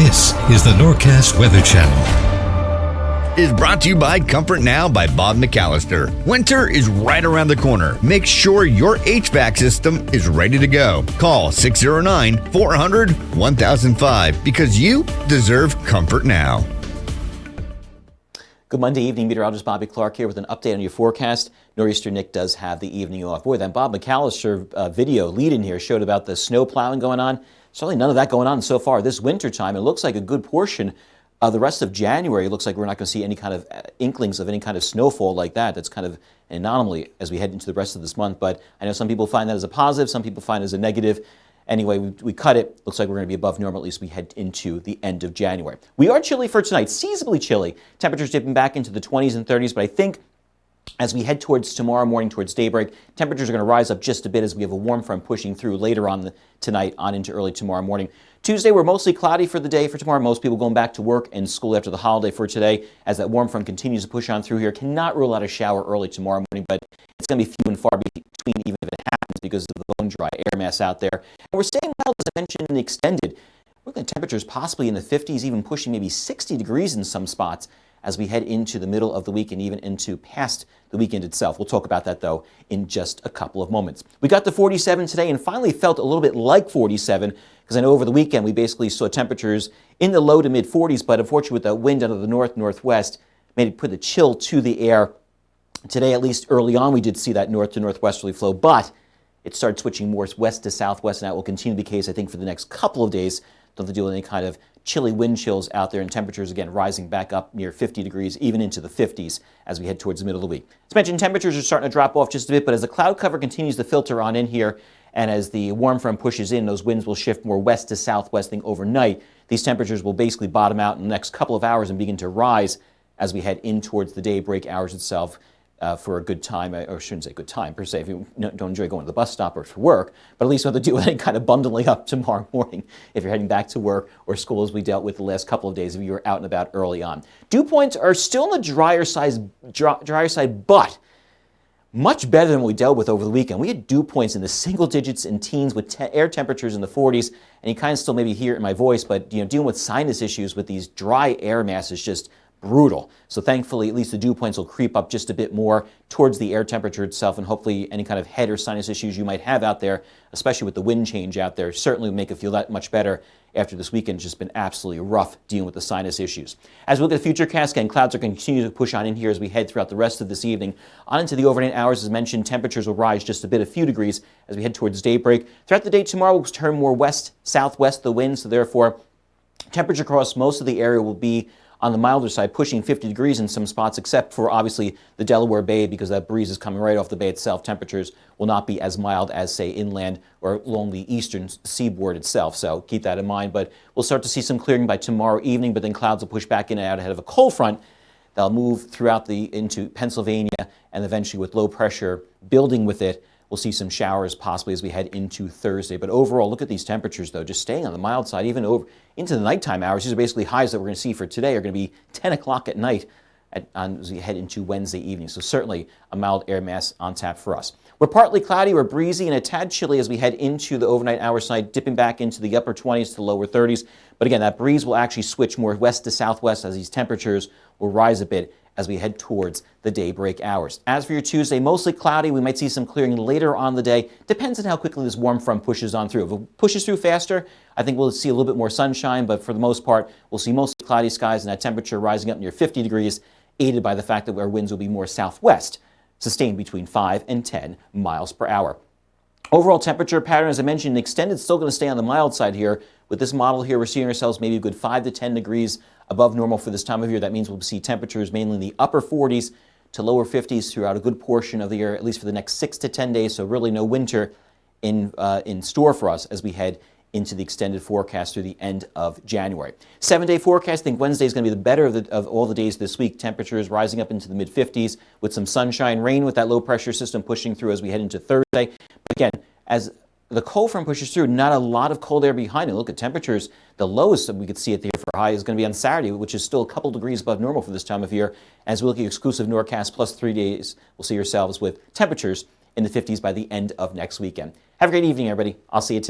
This is the Norcast Weather Channel. Is brought to you by Comfort Now by Bob McAllister. Winter is right around the corner. Make sure your HVAC system is ready to go. Call 609-400-1005 because you deserve comfort now. Good Monday evening, Meteorologist Bobby Klark here with an update on your forecast. Nor'easter Nick does have the evening off. Boy, that Bob McAllister video lead-in here showed about the snow plowing going on. Certainly none of that going on so far this winter time. It looks like a good portion of the rest of January. It looks like we're not going to see any kind of inklings of any kind of snowfall like that. That's kind of an anomaly as we head into the rest of this month. But I know some people find that as a positive. Some people find it as a negative. Anyway, we cut it. Looks like we're going to be above normal, at least we head into the end of January. We are chilly for tonight, seasonably chilly. Temperatures dipping back into the 20s and 30s, but I think as we head towards tomorrow morning, towards daybreak, temperatures are going to rise up just a bit as we have a warm front pushing through later on tonight on into early tomorrow morning. Tuesday, we're mostly cloudy for the day for tomorrow. Most people going back to work and school after the holiday for today as that warm front continues to push on through here. Cannot rule out a shower early tomorrow morning, but it's going to be few and far between even if it happens because of the bone dry air mass out there. And we're staying mild, as I mentioned, in the extended. We're looking at temperatures possibly in the 50s, even pushing maybe 60 degrees in some spots as we head into the middle of the week and even into past the weekend itself. We'll talk about that, though, in just a couple of moments. We got to 47 today and finally felt a little bit like 47 because I know over the weekend we basically saw temperatures in the low to mid 40s, but unfortunately with that wind out of the north-northwest made it put a chill to the air. Today, at least early on, we did see that north to northwesterly flow, but it started switching more west to southwest, and that will continue to be the case, I think, for the next couple of days. Don't have to deal with any kind of chilly wind chills out there, and temperatures again rising back up near 50 degrees, even into the 50s as we head towards the middle of the week. As mentioned, temperatures are starting to drop off just a bit, but as the cloud cover continues to filter on in here, and as the warm front pushes in, those winds will shift more west to southwesting overnight. These temperatures will basically bottom out in the next couple of hours and begin to rise as we head in towards the daybreak hours itself. For a good time, or I shouldn't say good time per se, if you don't enjoy going to the bus stop or for work, but at least you have to deal with any kind of bundling up tomorrow morning if you're heading back to work or school, as we dealt with the last couple of days if you were out and about early on. Dew points are still on the drier side, but much better than what we dealt with over the weekend. We had dew points in the single digits and teens with air temperatures in the 40s, and you kind of still maybe hear it in my voice, but dealing with sinus issues with these dry air masses just brutal. So thankfully, at least the dew points will creep up just a bit more towards the air temperature itself, and hopefully any kind of head or sinus issues you might have out there, especially with the wind change out there, certainly will make it feel that much better after this weekend. It's just been absolutely rough dealing with the sinus issues. As we look at the future cast, again, clouds are going to continue to push on in here as we head throughout the rest of this evening. On into the overnight hours, as mentioned, temperatures will rise just a bit, a few degrees as we head towards daybreak. Throughout the day tomorrow, we'll turn more west-southwest the wind, so therefore temperature across most of the area will be on the milder side, pushing 50 degrees in some spots, except for obviously the Delaware Bay, because that breeze is coming right off the bay itself. Temperatures will not be as mild as, say, inland or along the eastern seaboard itself, so keep that in mind. But we'll start to see some clearing by tomorrow evening, but then clouds will push back in and out ahead of a cold front. They'll move throughout into Pennsylvania, and eventually with low pressure building with it, we'll see some showers possibly as we head into Thursday. But overall, look at these temperatures, though, just staying on the mild side, even over into the nighttime hours. These are basically highs that we're going to see for today are going to be 10 o'clock at night as we head into Wednesday evening. So certainly a mild air mass on tap for us. We're partly cloudy, we're breezy, and a tad chilly as we head into the overnight hour side, dipping back into the upper 20s to lower 30s. But again, that breeze will actually switch more west to southwest as these temperatures will rise a bit as we head towards the daybreak hours. As for your Tuesday, mostly cloudy. We might see some clearing later on the day. Depends on how quickly this warm front pushes on through. If it pushes through faster, I think we'll see a little bit more sunshine, but for the most part, we'll see mostly cloudy skies and that temperature rising up near 50 degrees, aided by the fact that our winds will be more southwest, sustained between 5 and 10 miles per hour. Overall temperature pattern, as I mentioned, extended, still going to stay on the mild side here. With this model here, we're seeing ourselves maybe a good 5 to 10 degrees above normal for this time of year. That means we'll see temperatures mainly in the upper 40s to lower 50s throughout a good portion of the year, at least for the next 6 to 10 days. So really no winter in store for us as we head into the extended forecast through the end of January. 7-day forecast, I think Wednesday is going to be the better of all the days this week. Temperatures rising up into the mid-50s with some sunshine, rain with that low pressure system pushing through as we head into Thursday. But again, as the cold front pushes through, not a lot of cold air behind it. Look at temperatures. The lowest that we could see at the here for high is going to be on Saturday, which is still a couple degrees above normal for this time of year. As we look at exclusive Norcast plus 3 days, we'll see ourselves with temperatures in the 50s by the end of next weekend. Have a great evening, everybody. I'll see you tomorrow.